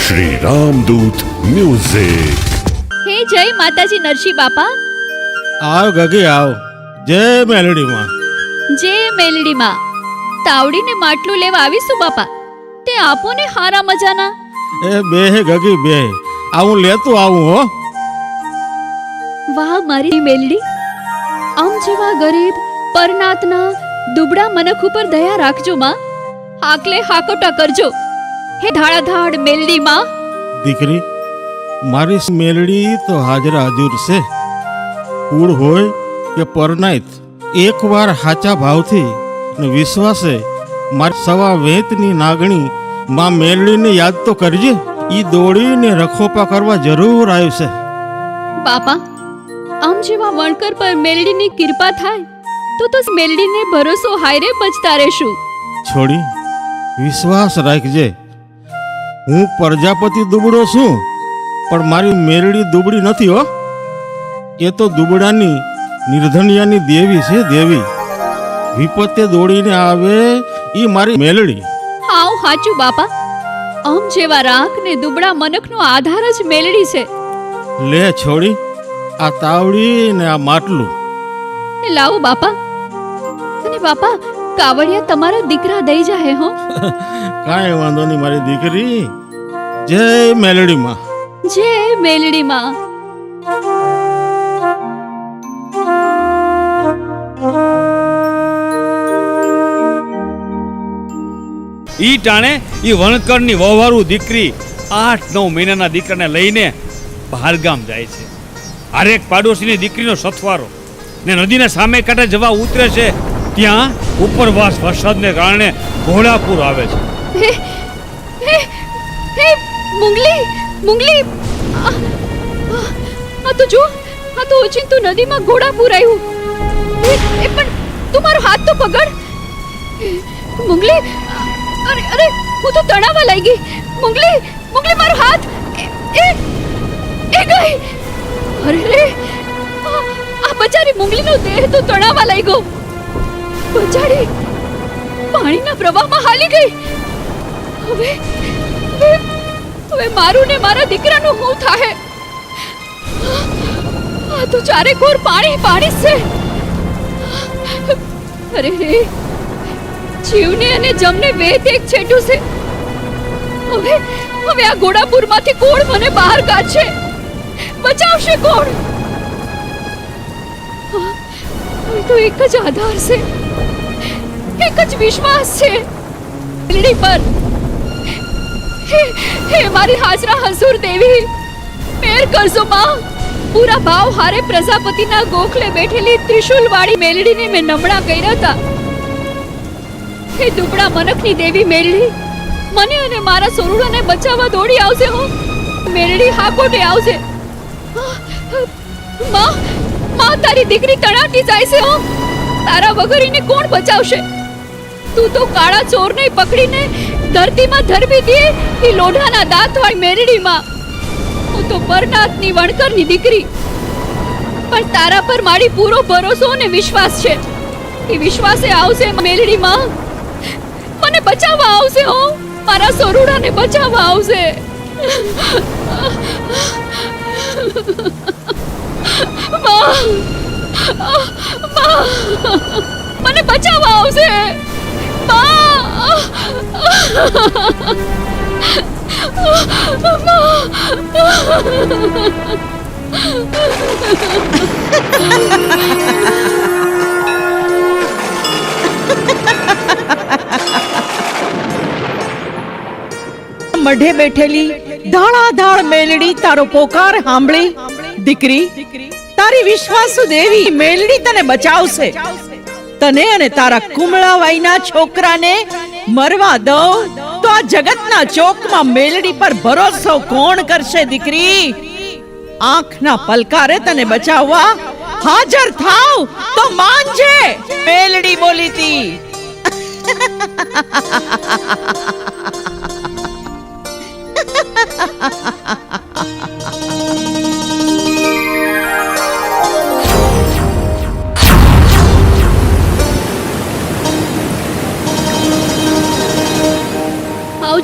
Shri Ramdoot music. હે જય માતાજી નરસિંહ બાપા. આવ ગગી આવ. જય મેલડીમાં. જે મેલડીમાં તાવડીને માટલું લેવા આવીશું બાપા. તે આપો ને હારા મજાના. એ બે હે ગગી બે. આવું લેતું આવું હો. વાહ મારી મેલડી, આમ જેવા ગરીબ પરનાતના દુબળા મનખ ઉપર દયા રાખજો માં. હાકલે હાકોટા કરજો હે ધાડાધાડ મેલડી માં. દીકરી મારી મેલડી તો હાજર હાજર છે. કુળ હોય કે પરનાઈત, એકવાર હાચા ભાવથી ને વિશ્વાસે મારી સવા વેતની નાગણી માં મેલડીને યાદ તો કરજે. ઈ દોડીને રખોપા કરવા જરૂર આવશે બાપા. આમ જેવા વણકર પર મેલડીની કૃપા થાય તો મેલડીને ભરોસો હાયરે બચતા રહેશું. છોડી વિશ્વાસ રાખજે. હું પ્રજાપતિ દુબળો છું, પણ મારી મેલડી દુબળી નથી હો. એ તો દુબળાની નિર્ધનિયાની દેવી છે, દેવી. વિપત્તે દોડીને આવે ઈ મારી મેલડી. હાવ હાચું બાપા. આમ જેવા રાખ ને દુબળા મનખનો આધાર જ મેલડી છે. લે છોડી, આ તાવડી ને આ માટલું લાવો બાપા. અને બાપા કાવડિયા તમારા દીકરા દઈ જાય હો. કાંઈ વાંધો નહીં મારી દીકરી. જય મેલડીમાં. જે મેલડીમાં. ઈ ટાણે ઈ વણકરની વહવારું દીકરી 8-9 મહિનાના દીકરાને લઈને બહારગામ જાય છે. હરેક પાડોશીની દીકરીનો સથવારો ને નદીના સામે કાંઠે જવા ઉતરે છે. ત્યાં ઉપરવાસ વરસાદને કારણે ઘોડાપૂર આવે છે. હે હે હે મુંગલી મુંગલી, આ તો જો, આ તો ઓચિંતું નદીમાં ઘોડાપૂર આવ્યું. એ પણ તું મારો હાથ તો પકડ મુંગલી. અરે અરે, હું તો તણાવા લાગી ગઈ. મુંગલી મુંગલી, મારો હાથ એ ગઈ. અરે રે, આ બચારી મુંગલીનો દેહ તો તણાવા લાગ્યો. બચારી પાણીના પ્રવાહમાં હાલી ગઈ. હવે હવે મારું ને મારા દીકરાનું શું થાય? આ તો ચારે કોર પાણી પાણી છે. અરે રે, જીવને અને જમને વેત એક છેટું છે. હવે હવે આ ઘોડાપુરમાંથી કોણ મને બહાર કાઢશે? બચાવશે કોણ? હવે તો એક જ આધાર છે, એક જ વિશ્વાસ છે મેલડી પર. હે મારી હાજરા હજુર દેવી, મેર કરજો માં. પૂરા ભાવ હારે પ્રજાપતિના ગોખલે બેઠેલી ત્રિશુલ વાળી મેલડીને મેં નમણા કર્યા હતા. હે દુબળા મનખની દેવી મેલડી, મને અને મારા સોરુડાને બચાવવા દોડી આવશે હો. મેલડી હાકોટે આવશે. માં માં, તારી દીકરી તણાટી જાય છે હો. તારા વગર એને કોણ બચાવશે? તું તો કાળા ચોરને પકડીને ધરતીમાં ધરબી દે એ લોઢાના દાંતવાળી મેલડીમાં. હું તો પરનાથની વણકરની દીકરી, પણ તારા પર મારી પૂરો ભરોસો અને વિશ્વાસ છે. એ વિશ્વાસે આવશે મેલડીમાં. મને બચાવવા આવશે હો. મારા સોરુડાને બચાવવા આવશે. મને બચાવવા આવશે. મઢે બેઠેલી ધાડાધાડ મેલડી તારો પોકાર સાંભળી. દીકરી, તારી વિશ્વાસુ દેવી મેલડી તને બચાવશે. તને અને તારા કુમળા વાઈના છોકરાને મરવા દઉં તો આ જગતના ચોકમાં મેલડી પર ભરોસો કોણ કરશે? દીકરી, આંખના પલકારે તને બચાવવા હાજર થાવ તો માનજે. મેલડી બોલી તી.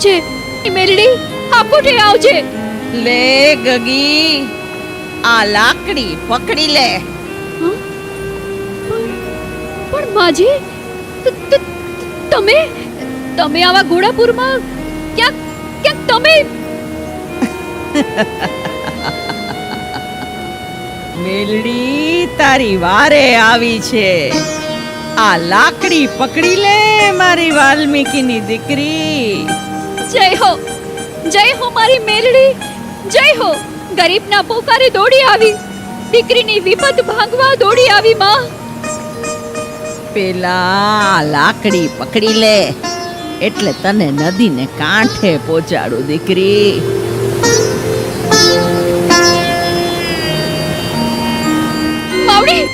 આવજે મેલડી, આપોટે આવજે. લે ગગી, આ લાકડી પકડી લે. પણ માજી, તમે તમે આવા ઘોડાપુરમાં ક્યાંક ક્યાંક તમે મેલડી તારી વારે આવી છે. આ લાકડી પકડી લે મારી વાલ્મીકીની દીકરી. જય હો મારી મેલડી, જય હો. ગરીબના પોકારે દોડી આવી, દીકરીની વિપત ભાંગવા દોડી આવી માં. પેલા લાકડી પકડી લે એટલે તને નદીને કાંઠે પહોંચાડું દીકરી. માવડી,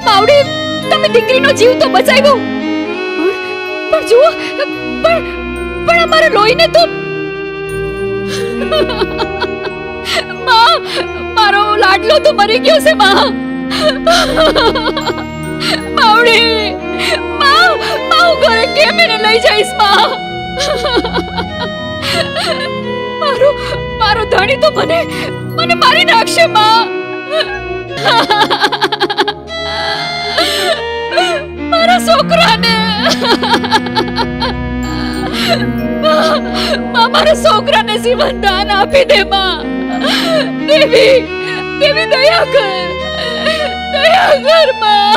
માવડી, તમે દીકરીનો જીવ તો બચાવ્યો, પણ જુઓ, પણ અમારા લોહીને તો માં, મારો લાડલો તો મરી ગયો છે માં. માવડી, માં, હું ઘરે કેમ એને લઈ જઈશ માં? મારો ધણી તો મને મારી નાખશે માં. મારા છોકરાને, મારા છોકરાને જીવન દાન આપી દે માં. દેવી, દેવી દયા કર, દયા કર માં.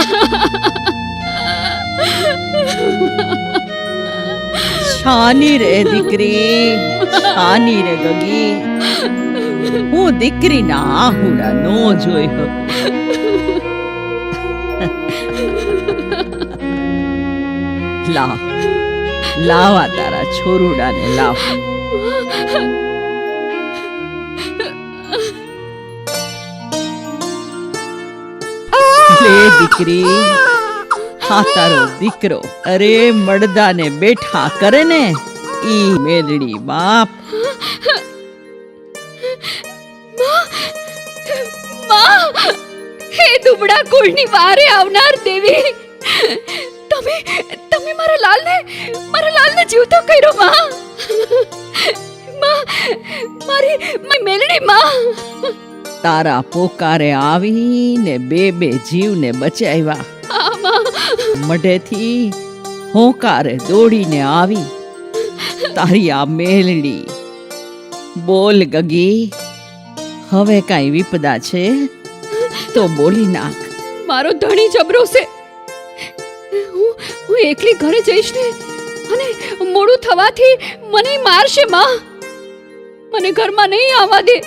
શાની રે દીકરી, શાની રે ગગી. હું દીકરીના આહુડા નો જોઈ શકું. લાવા તારા છોરુડાને લાવ. લે દીકરી, આ તારો દીકરો. અરે મડદાને બેઠા કરે ને ઈ મેલડી બાપ. હે દુબળા કુળની વારે આવનાર દેવી, તમે મારા લાલને જીવતો કર્યો માં. મારી મેલડી માં. તારા પોકારે આવીને બે જીવને બચાવ્યા. મઢેથી હોંકારે દોડીને આવી તારી આ મેલડી. બોલ ગગી, હવે કાંઈ વિપદા છે તો બોલી નાખ. મારો ધણી જબરો છે. હું એકલી ઘરે જઈશ ને અને મોડું થવાથી મને મારશે માં. મને ઘરમાં નહીં આવવા દે.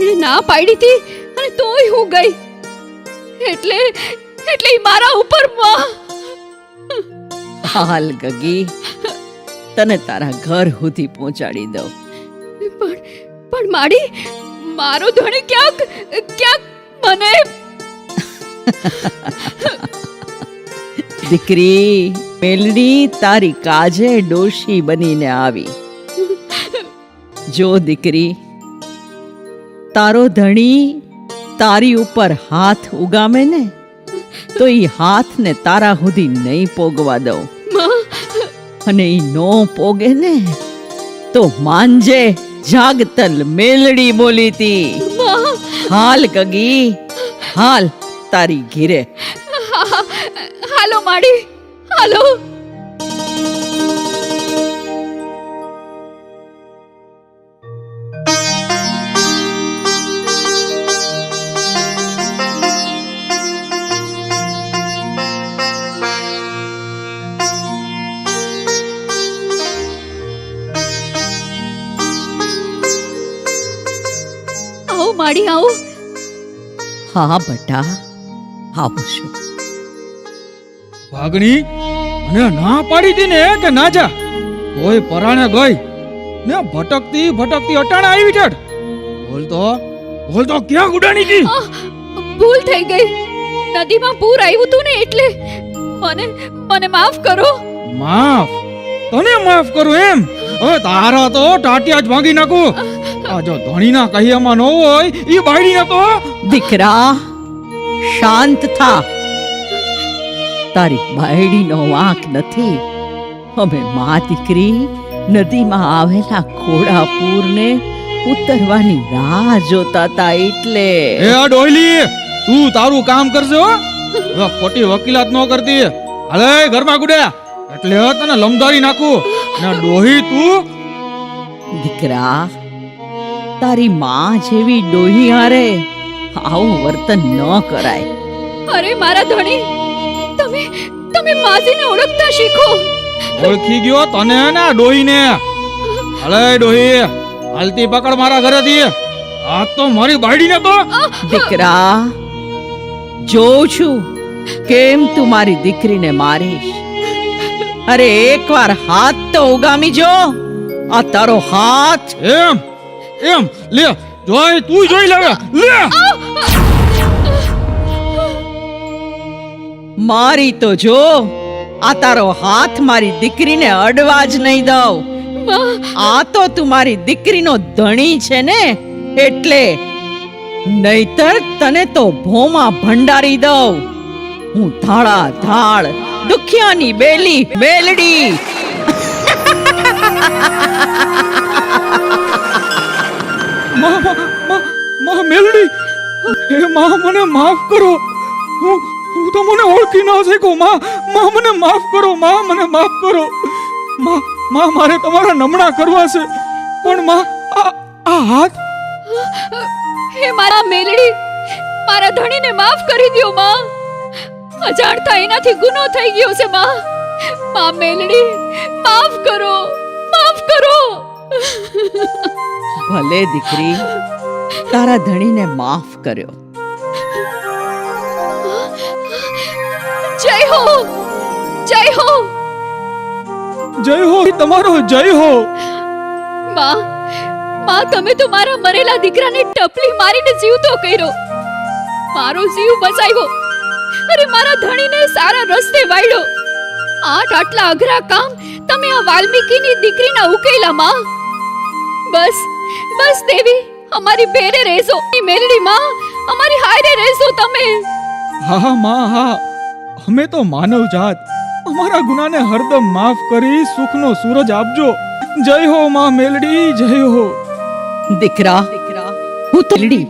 એને ના પાડી હતી અને તોય હું ગઈ. એટલે ઈ મારા ઉપર માં. હાલ ગગી, તને તારા ઘર સુધી પહોંચાડી દઉં. પણ માડી, મારો ધણી ક્યાંક મને. દીકરી, મેલડી તારી કાજે ડોશી બનીને આવી. જો દીકરી, તારો ધણી તારી ઉપર હાથ ઉગામે ને તો ઈ હાથને તારા સુધી નહીં પોગવા દઉં. અને ઈ નો પોગે ને તો માંજે જાગતલ મેલડી બોલીતી. હાલ ગગી, હાલ તારી ઘીરે. હાલો માડી, હાલો. આવો માડી, આવો. હા બટા, આવું છું. ભાગણી અને ના પાડી દી ને કે ના જા. કોઈ પરાણે ગઈ ને ભટકતી અટાણે આવી ઠેઠ. બોલ તો ક્યાં ગુડાણી કી? ભૂલ થઈ ગઈ. નદીમાં પૂર આવ્યું તું ને એટલે મને માફ કરો. માફ? તને માફ કરું એમ? હવે તારા તો ટાટિયા જ ભાંગી નાખું. આ જો ધણીના કહિયામાં ન હોય ઈ બાયડીને તો. દીકરા, શાંત થા. તારી બાયડીનો વાંક નથી. અમે મા દીકરી નદીમાં આવેલા ઘોડાપૂરને ઉતરવાની રાહ જોતા હતા એટલે એ આ ડોયલી તું તારું કામ કરજો હો. હવે ખોટી વકીલાત ન કરતી. હાલે ઘરમાં ગુડ્યા એટલે તને લમધારી નાખું ને ડોહી તું. દીકરા, તારી માં જેવી ડોહી હારે આવું વર્તન ન કરાય. અરે મારા ધણી, તમે તમે માજીને ઓળખતા શીખો. ઓળખી ગયો તને ને ડોહીને. હાલે ડોહી હાલતી પકડ મારા ઘરેથી. આ તો મારી બાયડીને તો. દીકરા, જોઉં છું કેમ તું મારી દીકરીને મારીશ. અરે એકવાર હાથ તો ઉગામી જો. આ તારો હાથ. એમ એમ લે જોઈ તું જોઈ લે લે. મારી તો જો. આ તારો હાથ મારી દીકરીને અડવા જ નહીં દઉં. આ તો તું મારી દીકરીનો ધણી છે ને એટલે. નહીતર તને તો ભોમાં ભંડારી દઉં. હું ધાડા ધાડ દુખિયાની બેલી મેલડી. માં મેલડી, હે માં મને માફ કરો. હું તો મને ઓળખી ન શક્યો. માં મને માફ કરો. માં મને માફ કરો. માં મારે તમારા નમણા કરવા છે પણ માં આ હાથ. હે મારા મેલડી, મારા ધણીને માફ કરી દ્યો માં. અજાણતા એનાથી ગુનો થઈ ગયો છે માં. માં મેલડી, માફ કરો, માફ કરો. ભલે દીકરી, તારા ધણીને માફ કર્યો. જય હો, જય હો. જય હો તમારો, જય હો. માં, માં તમે તો મારા મરેલા દીકરાને ટપલી મારીને જીવતો કર્યો. મારો જીવ બચાવ્યો. અરે મારા ધણીને સારા રસ્તે વાળ્યો. આટલા અઘરા કામ તમે આ વાલ્મીકીની દીકરીના ઉકેલા માં. બસ બસ દેવી, અમારી બેરે રહેજો. મેલડી માં, અમારી હારે રહેજો તમે. હા માં હા, અમે તો માનવ જાત. અમારા ગુનાને હરદમ માફ કરી સુખનો સૂરજ આપજો. જય હો માં મેલડી, જય હો. દીકરા, હું તો મેલડી.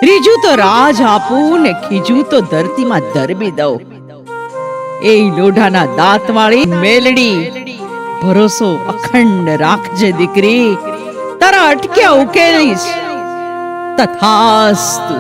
રીજું તો રાજ આપું ને ખીજું તો ધરતીમાં ધરબી દઉં. એ લોઢાના દાંત વાળી મેલડી. ભરોસો અખંડ રાખજે દીકરી. તારા અટક્યા ઉકેલીશ. તથાસ્તુ.